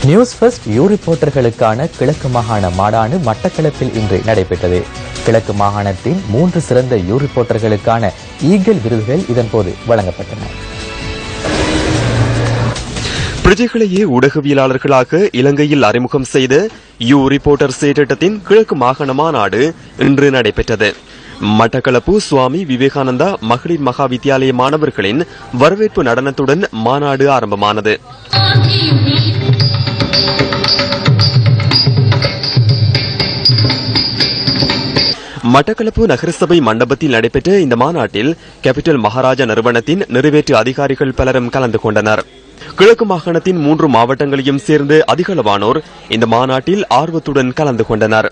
News first you ரிப்போர்ட்டர்களுக்கான கிழக்கு மாகாண மாநாடு மட்டக்களப்பில் இன்று நடைபெற்றது. கிழக்கு மாகாணத்தின் 3 சிறந்த யூ ரிப்போர்ட்டர்களுக்கான ஈகிள் விருதுகள் இதன்போது வழங்கப்பட்டன. பிரஜைகளையே ஊடகவியலாளர்களாக இலங்கையில் அறிமுகம் செய்த யூ ரிப்போர்ட்டர் திட்டத்தின் கிழக்கு மாகாண மாநாடு இன்று நடைபெற்றது. மட்டக்களப்பு சுவாமி விவேகானந்தா மகளிர் மகா வித்தியாலய மாணவர்களின் வரவேற்பு நடனத்துடன் மாநாடு ஆரம்பமானது. மட்டக்களப்பு நகரசபை மண்டபத்தில் நடைபெற்ற இந்த மாநாட்டில் கேபிட்டல் மகாராஜா நிறுவனத்தின் நிறைவேற்று அதிகாரிகள் பலரும் கலந்து கொண்டனர். கிழக்கு மாகாணத்தின் 3 மாவட்டங்களையும் சேர்ந்த அதிகளவானோர் இந்த மாநாட்டில் ஆர்வத்துடன் கலந்து கொண்டனர்.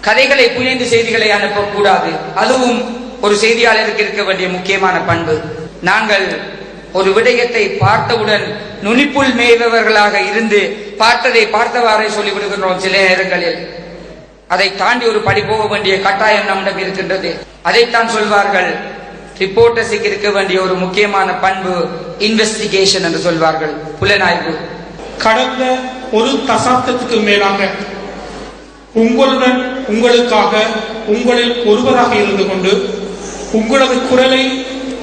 கதைகளை புனைந்து செய்திகளை அனுப்பக்கூடாது. அதுவும் ஒரு செய்தியாளருக்கு இருக்க வேண்டிய முக்கியமான பண்பு. நாங்கள் ஒரு விடயத்தை பார்த்தவுடன் நுனிப்புள் மேய்பவர்களாக இருந்து பார்த்ததை பார்த்தவாறே சொல்லிவிடுகின்றோம். சில நேரங்களில் அதை தாண்டி ஒரு படி போக வேண்டிய கட்டாயம் நம்மிடம் இருக்கின்றது. அதைத்தான் சொல்வார்கள், ரிப்போர்ட்டர்ஸுக்கு இருக்க வேண்டிய ஒரு முக்கியமான பண்பு இன்வெஸ்டிகேஷன் என்று சொல்வார்கள், புலனாய்வு. கடந்த ஒரு தசாப்தத்துக்கு மேலாக உங்களுடன், உங்களுக்காக, உங்களில் ஒருவராக இருந்து கொண்டு உங்களது குரலை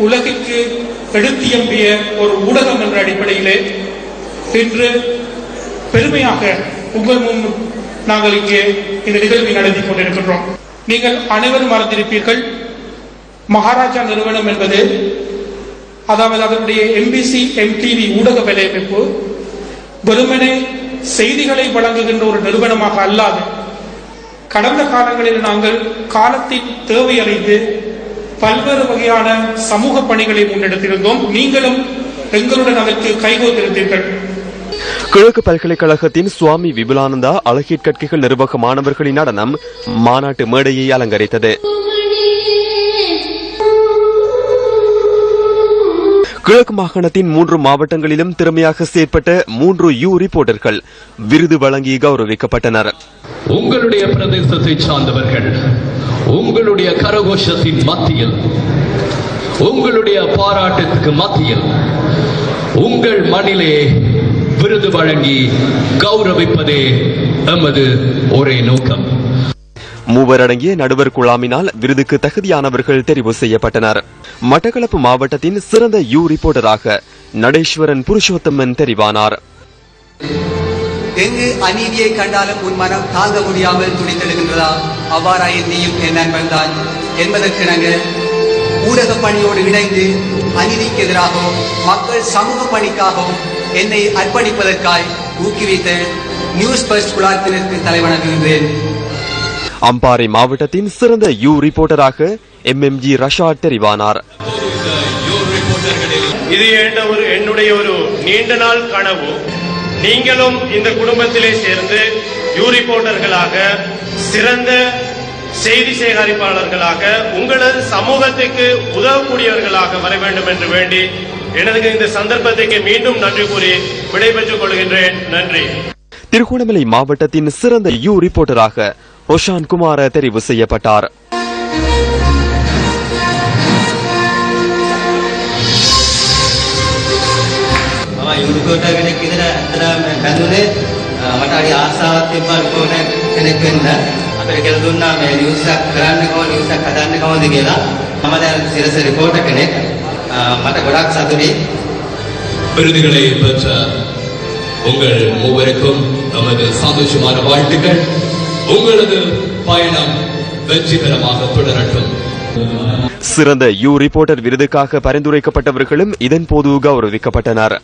உலகிற்கு எடுத்தியம்பிய ஒரு ஊடகம் என்ற அடிப்படையிலே இன்று பெருமையாக உங்கள் முன் நாங்கள் இங்கே இந்த நிகழ்வை நடத்தி கொண்டிருக்கின்றோம். நீங்கள் அனைவரும் மறந்திருப்பீர்கள், மகாராஜா நிறுவனம் என்பது, அதாவது அதனுடைய எம்பிசி எம்டிவி ஊடக வேலையமைப்பு வெறுமனே செய்திகளை வழங்குகின்ற ஒரு நிறுவனமாக அல்லாது, கடந்த காலங்களில் நாங்கள் காலத்தின் தேவையறிந்து பல்வேறு வகையான சமூக பணிகளை முன்னெடுத்திருந்தோம். நீங்களும் எங்களுடன் அதற்கு கைகோத்திருந்தீர்கள். கிழக்கு பல்கலைக்கழகத்தின் சுவாமி விபுலானந்தா அழகீட்கட்கைகள் நிர்வாக மாணவர்களின் நடனம் மாநாட்டு மேடையை அலங்கரித்தது. கிழக்கு மாகாணத்தின் 3 மாவட்டங்களிலும் திறமையாக செயற்பட்ட 3 யூ ரிப்போர்ட்டர்கள் விருது வழங்கி கௌரவிக்கப்பட்டனர். உங்களுடைய பிரதேசத்தை சார்ந்தவர்கள் உங்களுடைய கரகோஷத்தின் மத்தியில், உங்களுடைய பாராட்டத்துக்கு மத்தியில் உங்கள் மண்ணிலே விருது வழங்கி கௌரவிப்பதே எமது ஒரே நோக்கம். 3 அடங்கிய நடுவர் குழாமினால் விருதுக்கு தகுதியானவர்கள் தெரிவு செய்யப்பட்டனர். மட்டக்களப்பு மாவட்டத்தின் சிறந்த யூ ரிப்போர்ட்டராக நடேஸ்வரன் புருஷோத்தமன் தெரிவானார். எங்கு அநீதியை கண்டாலும் உன் மனம் தாங்க முடியாமல் துணித்தெடுகின்றதா? அவ்வாறாய் நீயும் என் நண்பன் தான் என்பதற்கிணங்க ஊடக பணியோடு இணைந்து அநீதிக்கு எதிராகவும் மக்கள் சமூக பணிக்காகவும் என்னை அர்ப்பணிப்பதற்காய் ஊக்குவித்த நியூஸ் ஃபர்ஸ்ட் குழாத்தினருக்கு தலைவணங்குகின்றேன். அம்பாறை மாவட்டத்தின் சிறந்த யூ ரிப்போர்ட்டராக MMG ரஷாட் தெரிவானார். இது என்னுடைய ஒரு நீண்ட நாள் கனவு. நீங்களும் இந்த குடும்பத்திலே சேர்ந்து யூ ரிப்போர்ட்டர்களாக, சிறந்த செய்தி சேகரிப்பாளர்களாக, உங்களது சமூகத்துக்கு உதவக்கூடியவர்களாக வர வேண்டும் என்று வேண்டி எனது இந்த சந்தர்ப்பத்துக்கு மீண்டும் நன்றி கூறி விடைபெற்றுக் கொள்கின்றேன். நன்றி. திருகோணமலை மாவட்டத்தின் சிறந்த யூ ரிப்போர்ட்டராக ரோஷான் குமார தெரிவு செய்யப்பட்டார். விருதுகளை பெற்ற உங்கள் மூவருக்கும் நமது சந்தோஷமான வாழ்த்துக்கள். உங்களது பயணம் வெற்றிகரமாக தொடரட்டும். சிறந்த யூ ரிப்போர்ட்டர் விருதுக்காக பரிந்துரைக்கப்பட்டவர்களும் இதன்போது கௌரவிக்கப்பட்டனர்.